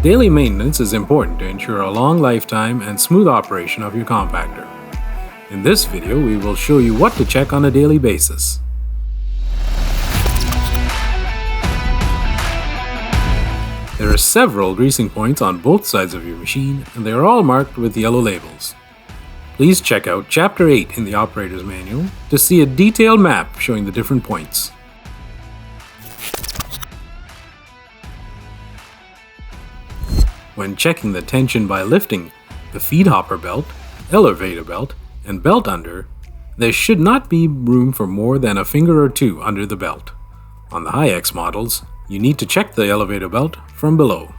Daily maintenance is important to ensure a long lifetime and smooth operation of your compactor. In this video, we will show you what to check on a daily basis. There are several greasing points on both sides of your machine, and they are all marked with yellow labels. Please check out Chapter 8 in the operator's manual to see a detailed map showing the different points. When checking the tension by lifting the feed hopper belt, elevator belt, and belt under, there should not be room for more than a finger or two under the belt. On the high-X models, you need to check the elevator belt from below.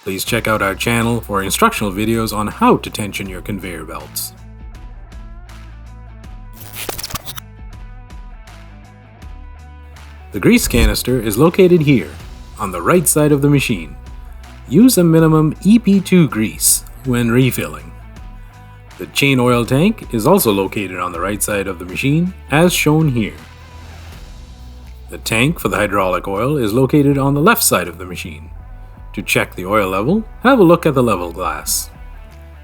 Please check out our channel for instructional videos on how to tension your conveyor belts. The grease canister is located here, on the right side of the machine. Use a minimum EP2 grease when refilling. The chain oil tank is also located on the right side of the machine, as shown here. The tank for the hydraulic oil is located on the left side of the machine. To check the oil level, have a look at the level glass.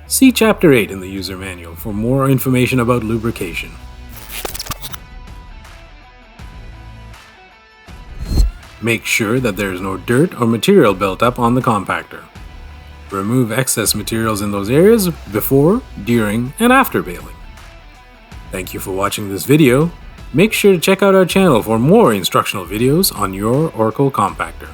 See Chapter 8 in the user manual for more information about lubrication. Make sure that there is no dirt or material built up on the compactor. Remove excess materials in those areas before, during, and after baling. Thank you for watching this video. Make sure to check out our channel for more instructional videos on your Orkel compactor.